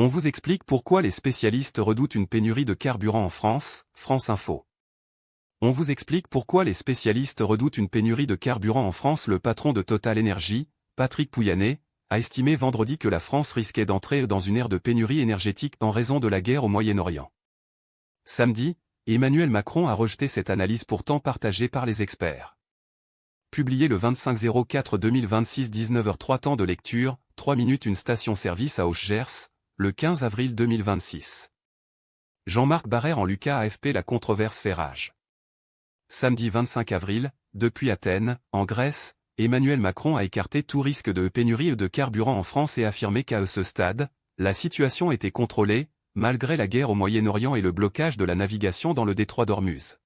On vous explique pourquoi les spécialistes redoutent une pénurie de carburant en France, France Info. On vous explique pourquoi les spécialistes redoutent une pénurie de carburant en France. Le patron de Total Energy, Patrick Pouyanné, a estimé vendredi que la France risquait d'entrer dans une ère de pénurie énergétique en raison de la guerre au Moyen-Orient. Samedi, Emmanuel Macron a rejeté cette analyse pourtant partagée par les experts. Publié le 25/04/2026 19h03 temps de lecture, 3 minutes une station-service à Auch-Gers, le 15 avril 2026. Jean-Marc Barrère en Lucas AFP. La controverse fait rage. Samedi 25 avril, depuis Athènes, en Grèce, Emmanuel Macron a écarté tout risque de pénurie de carburant en France et affirmé qu'à ce stade, la situation était contrôlée, malgré la guerre au Moyen-Orient et le blocage de la navigation dans le détroit d'Ormuz.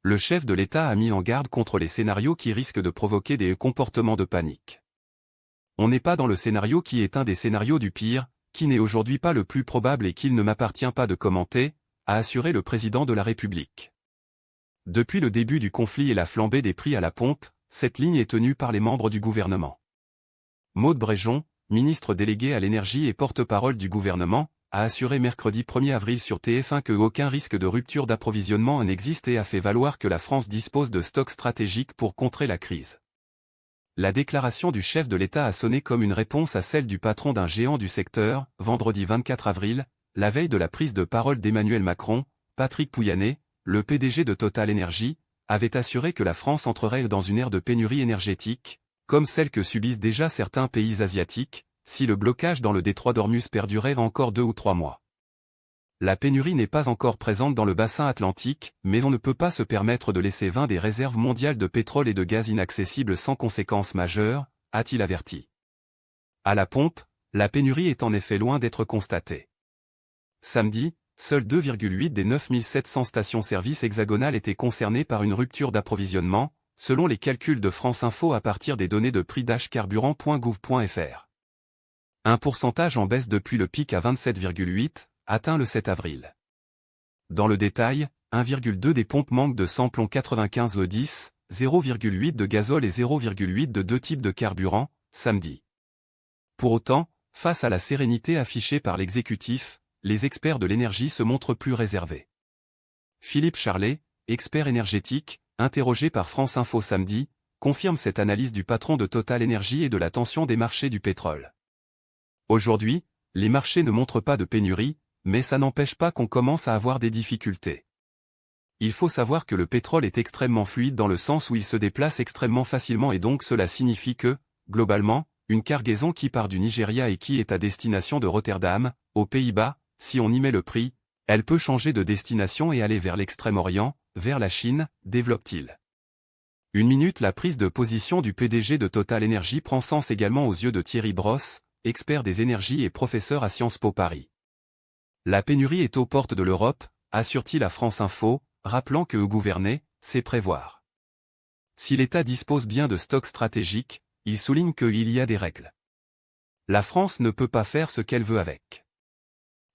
Le chef de l'État a mis en garde contre les scénarios qui risquent de provoquer des comportements de panique. On n'est pas dans le scénario qui est un des scénarios du pire, qui n'est aujourd'hui pas le plus probable et qu'il ne m'appartient pas de commenter, a assuré le président de la République. Depuis le début du conflit et la flambée des prix à la pompe, cette ligne est tenue par les membres du gouvernement. Maud Bréjon, ministre déléguée à l'énergie et porte-parole du gouvernement, a assuré mercredi 1er avril sur TF1 que aucun risque de rupture d'approvisionnement n'existe et a fait valoir que la France dispose de stocks stratégiques pour contrer la crise. La déclaration du chef de l'État a sonné comme une réponse à celle du patron d'un géant du secteur, vendredi 24 avril, la veille de la prise de parole d'Emmanuel Macron. Patrick Pouyanné, le PDG de Total Energy, avait assuré que la France entrerait dans une ère de pénurie énergétique, comme celle que subissent déjà certains pays asiatiques, si le blocage dans le détroit d'Ormuz perdurait encore 2 ou 3 mois. La pénurie n'est pas encore présente dans le bassin atlantique, mais on ne peut pas se permettre de laisser 20 des réserves mondiales de pétrole et de gaz inaccessibles sans conséquences majeures, a-t-il averti. À la pompe, la pénurie est en effet loin d'être constatée. Samedi, seules 2,8 des 9700 stations-service hexagonales étaient concernées par une rupture d'approvisionnement, selon les calculs de France Info à partir des données de prix d'achcarburant.gouv.fr. Un pourcentage en baisse depuis le pic à 27,8, atteint le 7 avril. Dans le détail, 1,2 des pompes manquent de samplon 95 E10, 0,8 de gazole et 0,8 de deux types de carburant, samedi. Pour autant, face à la sérénité affichée par l'exécutif, les experts de l'énergie se montrent plus réservés. Philippe Charlet, expert énergétique, interrogé par France Info samedi, confirme cette analyse du patron de Total Energy et de la tension des marchés du pétrole. Aujourd'hui, les marchés ne montrent pas de pénurie, mais ça n'empêche pas qu'on commence à avoir des difficultés. Il faut savoir que le pétrole est extrêmement fluide dans le sens où il se déplace extrêmement facilement et donc cela signifie que, globalement, une cargaison qui part du Nigeria et qui est à destination de Rotterdam, aux Pays-Bas, si on y met le prix, elle peut changer de destination et aller vers l'Extrême-Orient, vers la Chine, développe-t-il. Une minute. La prise de position du PDG de Total Energy prend sens également aux yeux de Thierry Brosse, expert des énergies et professeur à Sciences Po Paris. La pénurie est aux portes de l'Europe, assure-t-il à France Info, rappelant que gouverner, c'est prévoir. Si l'État dispose bien de stocks stratégiques, il souligne qu'il y a des règles. La France ne peut pas faire ce qu'elle veut avec.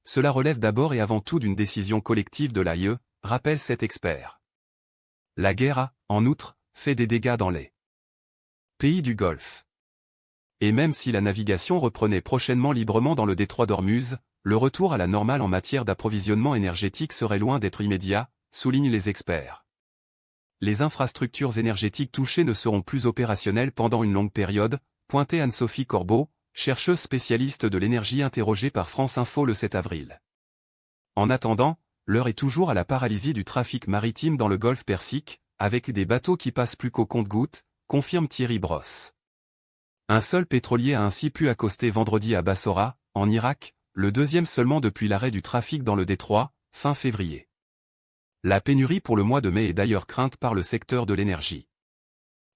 Cela relève d'abord et avant tout d'une décision collective de l'AIE, rappelle cet expert. La guerre a, en outre, fait des dégâts dans les pays du Golfe. Et même si la navigation reprenait prochainement librement dans le détroit d'Ormuz, le retour à la normale en matière d'approvisionnement énergétique serait loin d'être immédiat, soulignent les experts. Les infrastructures énergétiques touchées ne seront plus opérationnelles pendant une longue période, pointait Anne-Sophie Corbeau, chercheuse spécialiste de l'énergie interrogée par France Info le 7 avril. En attendant, l'heure est toujours à la paralysie du trafic maritime dans le golfe Persique, avec des bateaux qui passent plus qu'au compte-gouttes, confirme Thierry Brosse. Un seul pétrolier a ainsi pu accoster vendredi à Bassora, en Irak, le deuxième seulement depuis l'arrêt du trafic dans le détroit, fin février. La pénurie pour le mois de mai est d'ailleurs crainte par le secteur de l'énergie.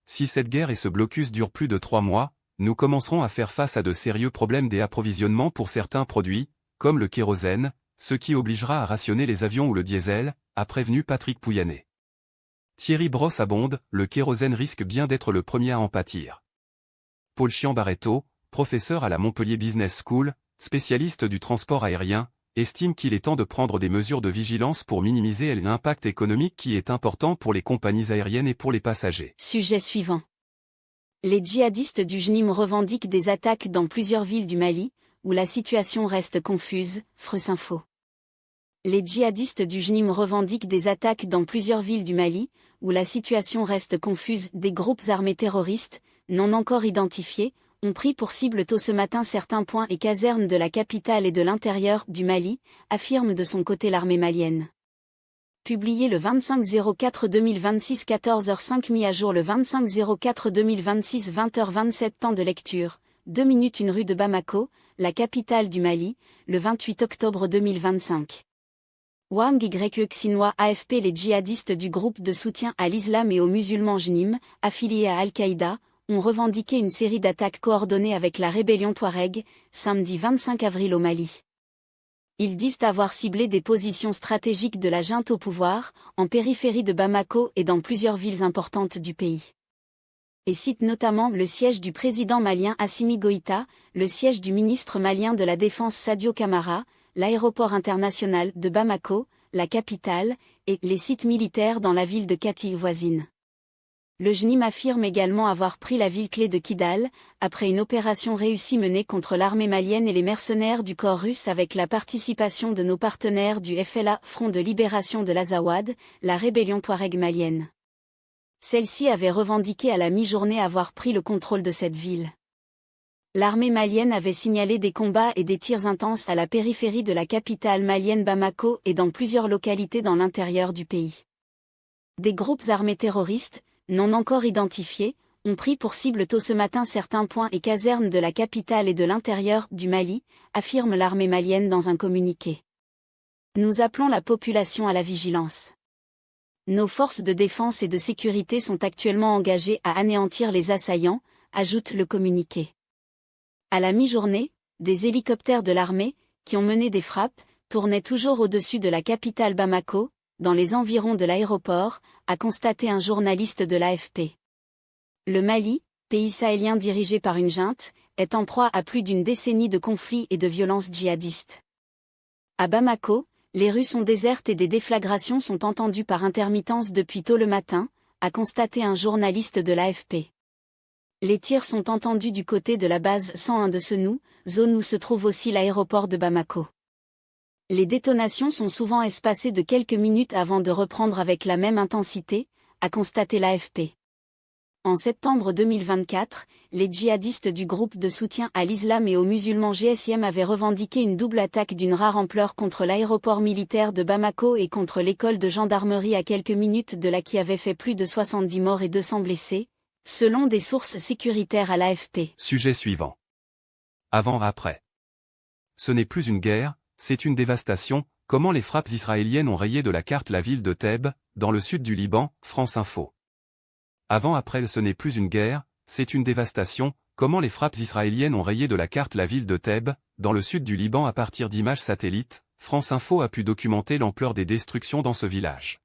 Si cette guerre et ce blocus durent plus de 3 mois, nous commencerons à faire face à de sérieux problèmes d'approvisionnement pour certains produits, comme le kérosène, ce qui obligera à rationner les avions ou le diesel, a prévenu Patrick Pouyanné. Thierry Brosse abonde, le kérosène risque bien d'être le premier à en pâtir. Paul Chian-Barreto, professeur à la Montpellier Business School, spécialiste du transport aérien, estime qu'il est temps de prendre des mesures de vigilance pour minimiser l'impact économique qui est important pour les compagnies aériennes et pour les passagers. Sujet suivant. Les djihadistes du JNIM revendiquent des attaques dans plusieurs villes du Mali, où la situation reste confuse, France Info. Les djihadistes du JNIM revendiquent des attaques dans plusieurs villes du Mali, où la situation reste confuse. Des groupes armés terroristes, non encore identifiés, ont pris pour cible tôt ce matin certains points et casernes de la capitale et de l'intérieur du Mali, affirme de son côté l'armée malienne. Publié le 25/04/2026 14h05 mis à jour le 25/04/2026 20h27 temps de lecture, 2 minutes 1 rue de Bamako, la capitale du Mali, le 28 octobre 2025. Wang Y Xinhua AFP. Les djihadistes du groupe de soutien à l'islam et aux musulmans JNIM, affiliés à Al-Qaïda, ont revendiqué une série d'attaques coordonnées avec la rébellion Touareg, samedi 25 avril au Mali. Ils disent avoir ciblé des positions stratégiques de la junte au pouvoir, en périphérie de Bamako et dans plusieurs villes importantes du pays. Et citent notamment le siège du président malien Assimi Goïta, le siège du ministre malien de la Défense Sadio Camara, l'aéroport international de Bamako, la capitale, et les sites militaires dans la ville de Kati voisine. Le JNIM affirme également avoir pris la ville clé de Kidal, après une opération réussie menée contre l'armée malienne et les mercenaires du corps russe avec la participation de nos partenaires du FLA, Front de libération de l'Azawad, la rébellion Touareg malienne. Celle-ci avait revendiqué à la mi-journée avoir pris le contrôle de cette ville. L'armée malienne avait signalé des combats et des tirs intenses à la périphérie de la capitale malienne Bamako et dans plusieurs localités dans l'intérieur du pays. Des groupes armés terroristes, non encore identifiés, ont pris pour cible tôt ce matin certains points et casernes de la capitale et de l'intérieur du Mali, affirme l'armée malienne dans un communiqué. Nous appelons la population à la vigilance. Nos forces de défense et de sécurité sont actuellement engagées à anéantir les assaillants, ajoute le communiqué. À la mi-journée, des hélicoptères de l'armée, qui ont mené des frappes, tournaient toujours au-dessus de la capitale Bamako, dans les environs de l'aéroport, a constaté un journaliste de l'AFP. Le Mali, pays sahélien dirigé par une junte, est en proie à plus d'une décennie de conflits et de violences djihadistes. À Bamako, les rues sont désertes et des déflagrations sont entendues par intermittence depuis tôt le matin, a constaté un journaliste de l'AFP. Les tirs sont entendus du côté de la base 101 de Senou, zone où se trouve aussi l'aéroport de Bamako. Les détonations sont souvent espacées de quelques minutes avant de reprendre avec la même intensité, a constaté l'AFP. En septembre 2024, les djihadistes du groupe de soutien à l'islam et aux musulmans GSIM avaient revendiqué une double attaque d'une rare ampleur contre l'aéroport militaire de Bamako et contre l'école de gendarmerie à quelques minutes de là qui avait fait plus de 70 morts et 200 blessés, selon des sources sécuritaires à l'AFP. Sujet suivant. Avant-après. Ce n'est plus une guerre, c'est une dévastation. Comment les frappes israéliennes ont rayé de la carte la ville de Thèbes, dans le sud du Liban, France Info. Avant-après, ce n'est plus une guerre, c'est une dévastation. Comment les frappes israéliennes ont rayé de la carte la ville de Thèbes, dans le sud du Liban à partir d'images satellites, France Info a pu documenter l'ampleur des destructions dans ce village.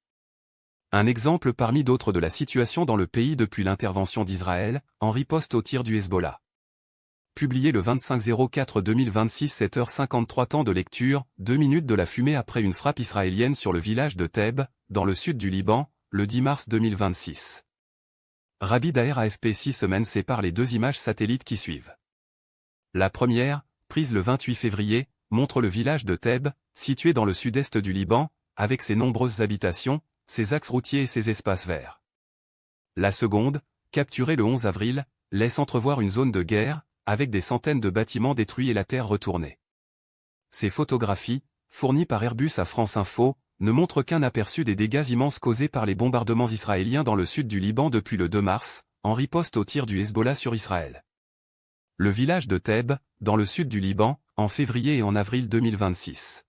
Un exemple parmi d'autres de la situation dans le pays depuis l'intervention d'Israël, en riposte au tir du Hezbollah. Publié le 25/04/2026 7h53 temps de lecture, 2 minutes de la fumée après une frappe israélienne sur le village de Thèbes, dans le sud du Liban, le 10 mars 2026. Rabi Daher AFP 6 semaines sépare les deux images satellites qui suivent. La première, prise le 28 février, montre le village de Thèbes, situé dans le sud-est du Liban, avec ses nombreuses habitations, ses axes routiers et ses espaces verts. La seconde, capturée le 11 avril, laisse entrevoir une zone de guerre, avec des centaines de bâtiments détruits et la terre retournée. Ces photographies, fournies par Airbus à France Info, ne montrent qu'un aperçu des dégâts immenses causés par les bombardements israéliens dans le sud du Liban depuis le 2 mars, en riposte au tir du Hezbollah sur Israël. Le village de Thèbes, dans le sud du Liban, en février et en avril 2026.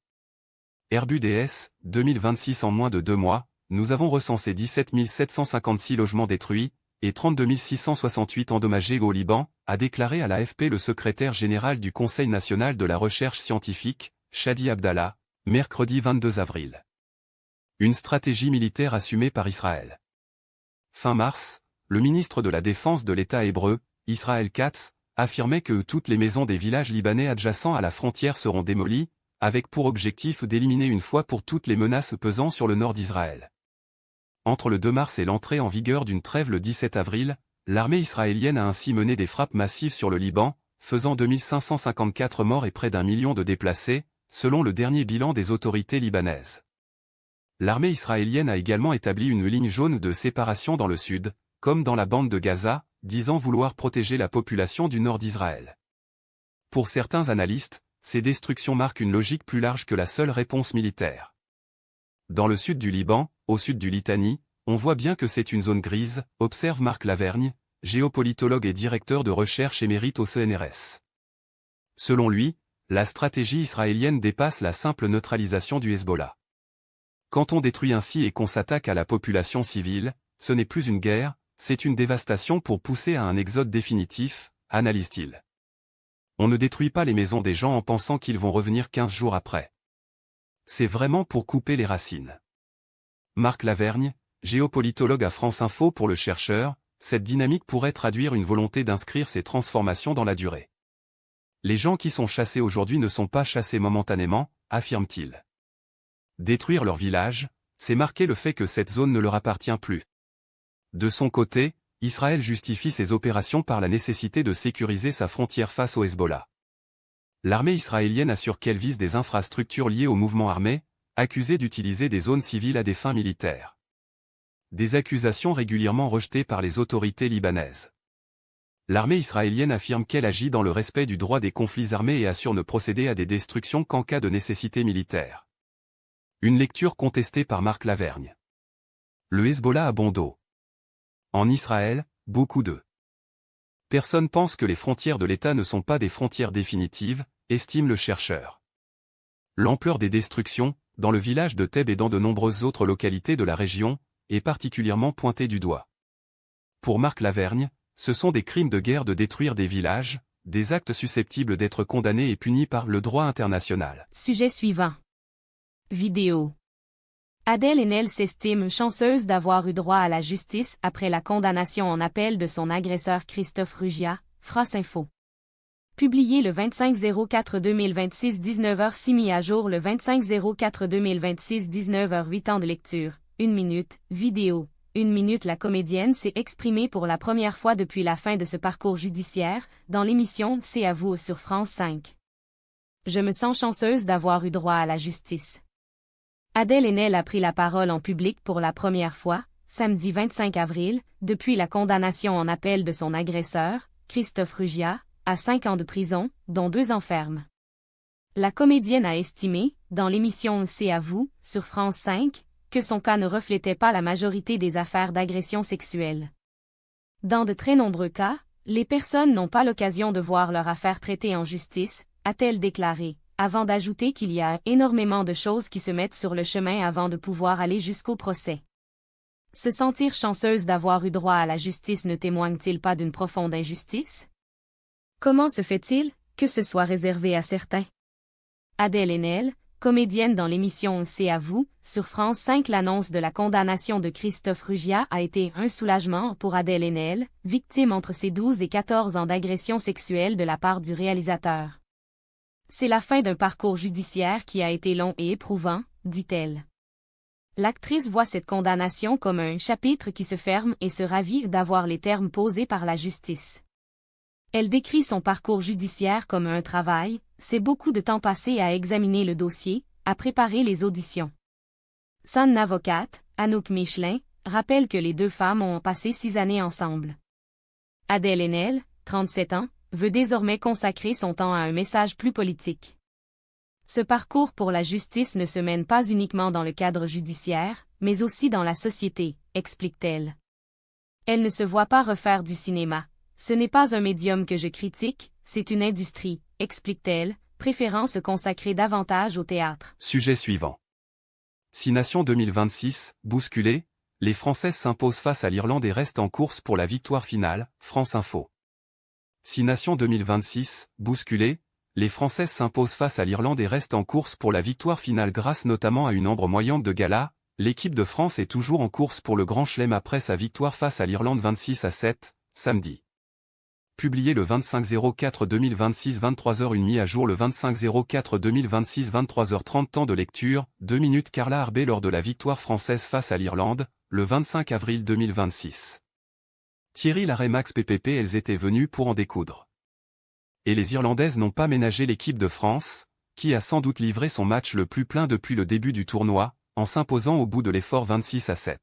Airbus DS, 2026 en moins de 2 mois, nous avons recensé 17 756 logements détruits, et 32 668 endommagés au Liban, a déclaré à l'AFP le secrétaire général du Conseil national de la recherche scientifique, Shadi Abdallah, mercredi 22 avril. Une stratégie militaire assumée par Israël. Fin mars, le ministre de la Défense de l'État hébreu, Israël Katz, affirmait que toutes les maisons des villages libanais adjacents à la frontière seront démolies, avec pour objectif d'éliminer une fois pour toutes les menaces pesant sur le nord d'Israël. Entre le 2 mars et l'entrée en vigueur d'une trêve le 17 avril, l'armée israélienne a ainsi mené des frappes massives sur le Liban, faisant 2554 morts et près d'1 million de déplacés, selon le dernier bilan des autorités libanaises. L'armée israélienne a également établi une ligne jaune de séparation dans le sud, comme dans la bande de Gaza, disant vouloir protéger la population du nord d'Israël. Pour certains analystes, ces destructions marquent une logique plus large que la seule réponse militaire. Dans le sud du Liban, au sud du Litanie, on voit bien que c'est une zone grise, observe Marc Lavergne, géopolitologue et directeur de recherche émérite au CNRS. Selon lui, la stratégie israélienne dépasse la simple neutralisation du Hezbollah. Quand on détruit ainsi et qu'on s'attaque à la population civile, ce n'est plus une guerre, c'est une dévastation pour pousser à un exode définitif, analyse-t-il. On ne détruit pas les maisons des gens en pensant qu'ils vont revenir 15 jours après. C'est vraiment pour couper les racines. Marc Lavergne, géopolitologue à France Info pour le chercheur, cette dynamique pourrait traduire une volonté d'inscrire ces transformations dans la durée. Les gens qui sont chassés aujourd'hui ne sont pas chassés momentanément, affirme-t-il. Détruire leur village, c'est marquer le fait que cette zone ne leur appartient plus. De son côté, Israël justifie ses opérations par la nécessité de sécuriser sa frontière face au Hezbollah. L'armée israélienne assure qu'elle vise des infrastructures liées au mouvement armé, accusé d'utiliser des zones civiles à des fins militaires. Des accusations régulièrement rejetées par les autorités libanaises. L'armée israélienne affirme qu'elle agit dans le respect du droit des conflits armés et assure ne procéder à des destructions qu'en cas de nécessité militaire. Une lecture contestée par Marc Lavergne. Le Hezbollah a bon dos. En Israël, beaucoup de personnes pensent que les frontières de l'État ne sont pas des frontières définitives, estime le chercheur. L'ampleur des destructions, dans le village de Thèbes et dans de nombreuses autres localités de la région, est particulièrement pointée du doigt. Pour Marc Lavergne, ce sont des crimes de guerre de détruire des villages, des actes susceptibles d'être condamnés et punis par le droit international. Sujet suivant. Vidéo. Adèle Haenel s'estime chanceuse d'avoir eu droit à la justice après la condamnation en appel de son agresseur Christophe Rugia, France Info. Publié le 25/04/2026 19h06 mis à jour le 25/04/2026 19h 8 ans de lecture, 1 minute, vidéo. 1 minute. La comédienne s'est exprimée pour la première fois depuis la fin de ce parcours judiciaire, dans l'émission C'est à vous sur France 5. Je me sens chanceuse d'avoir eu droit à la justice. Adèle Haenel a pris la parole en public pour la première fois, samedi 25 avril, depuis la condamnation en appel de son agresseur, Christophe Rugia, à 5 ans de prison, dont 2 ans ferme. La comédienne a estimé, dans l'émission C'est à vous, sur France 5, que son cas ne reflétait pas la majorité des affaires d'agression sexuelle. Dans de très nombreux cas, les personnes n'ont pas l'occasion de voir leur affaire traitée en justice, a-t-elle déclaré, avant d'ajouter qu'il y a énormément de choses qui se mettent sur le chemin avant de pouvoir aller jusqu'au procès. Se sentir chanceuse d'avoir eu droit à la justice ne témoigne-t-il pas d'une profonde injustice? Comment se fait-il que ce soit réservé à certains? Adèle Haenel, comédienne dans l'émission C'est à vous, sur France 5. L'annonce de la condamnation de Christophe Rugia a été un soulagement pour Adèle Haenel, victime entre ses 12 et 14 ans d'agression sexuelle de la part du réalisateur. C'est la fin d'un parcours judiciaire qui a été long et éprouvant, dit-elle. L'actrice voit cette condamnation comme un chapitre qui se ferme et se ravit d'avoir les termes posés par la justice. Elle décrit son parcours judiciaire comme un travail, c'est beaucoup de temps passé à examiner le dossier, à préparer les auditions. Son avocate, Anouk Michelin, rappelle que les deux femmes ont passé 6 années ensemble. Adèle Haenel, 37 ans, veut désormais consacrer son temps à un message plus politique. Ce parcours pour la justice ne se mène pas uniquement dans le cadre judiciaire, mais aussi dans la société, explique-t-elle. Elle ne se voit pas refaire du cinéma. Ce n'est pas un médium que je critique, c'est une industrie, explique-t-elle, préférant se consacrer davantage au théâtre. Sujet suivant. 6 Nations 2026, bousculées, les Françaises s'imposent face à l'Irlande et restent en course pour la victoire finale, France Info. 6 Nations 2026, bousculées, les Françaises s'imposent face à l'Irlande et restent en course pour la victoire finale grâce notamment à une Ambre Moyante de gala. L'équipe de France est toujours en course pour le Grand Chelem après sa victoire face à l'Irlande 26-7, samedi. Publié le 25/04/2026 23h01 mis à jour le 25/04/2026 23h30 temps de lecture, 2 minutes. Carla Arbé lors de la victoire française face à l'Irlande, le 25 avril 2026. Thierry Larrey Max PPP elles étaient venues pour en découdre. et les Irlandaises n'ont pas ménagé l'équipe de France, qui a sans doute livré son match le plus plein depuis le début du tournoi, en s'imposant au bout de l'effort 26-7.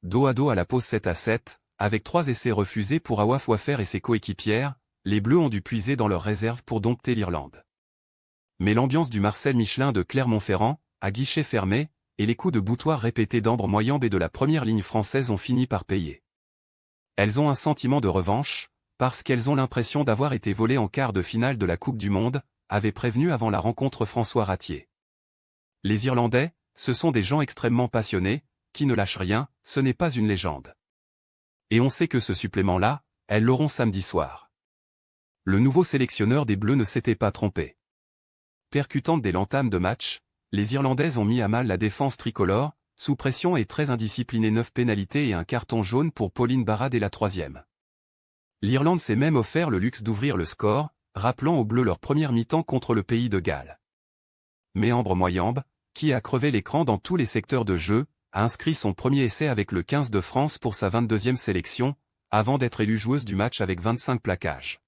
Dos à dos à la pause 7-7, avec 3 essais refusés pour Awaf Wafer et ses coéquipières, les Bleus ont dû puiser dans leurs réserves pour dompter l'Irlande. Mais l'ambiance du Marcel Michelin de Clermont-Ferrand, à guichet fermé, et les coups de boutoir répétés d'Ambre Moyambe et de la première ligne française ont fini par payer. Elles ont un sentiment de revanche, parce qu'elles ont l'impression d'avoir été volées en quart de finale de la Coupe du Monde, avait prévenu avant la rencontre François Ratier. Les Irlandais, ce sont des gens extrêmement passionnés, qui ne lâchent rien, ce n'est pas une légende. Et on sait que ce supplément-là, elles l'auront samedi soir. Le nouveau sélectionneur des Bleus ne s'était pas trompé. Percutante dès l'entame de match, les Irlandaises ont mis à mal la défense tricolore, sous pression et très indisciplinée, 9 pénalités et un carton jaune pour Pauline Barra dès la 3e. L'Irlande s'est même offert le luxe d'ouvrir le score, rappelant aux Bleus leur première mi-temps contre le pays de Galles. Mais Ambre Moyambe, qui a crevé l'écran dans tous les secteurs de jeu, a inscrit son premier essai avec le 15 de France pour sa 22e sélection, avant d'être élue joueuse du match avec 25 plaquages.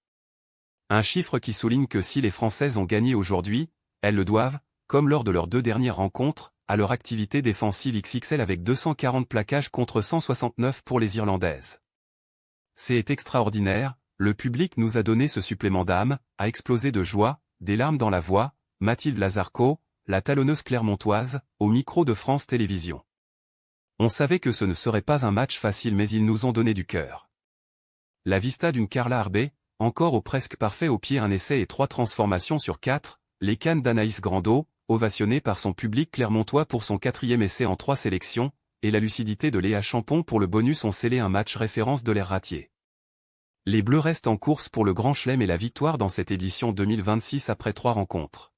Un chiffre qui souligne que si les Françaises ont gagné aujourd'hui, elles le doivent, comme lors de leurs 2 dernières rencontres, à leur activité défensive XXL avec 240 plaquages contre 169 pour les Irlandaises. C'est extraordinaire, le public nous a donné ce supplément d'âme, a explosé de joie, des larmes dans la voix, Mathilde Lazarco, la talonneuse clermontoise, au micro de France Télévisions. On savait que ce ne serait pas un match facile mais ils nous ont donné du cœur. La vista d'une Carla Arbé, encore au presque parfait au pied, un essai et 3 transformations sur 4, les cannes d'Anaïs Grandot, ovationnée par son public clermontois pour son 4e essai en 3 sélections, et la lucidité de Léa Champon pour le bonus ont scellé un match référence de l'ère Ratier. Les Bleus restent en course pour le Grand Chelem et la victoire dans cette édition 2026 après 3 rencontres.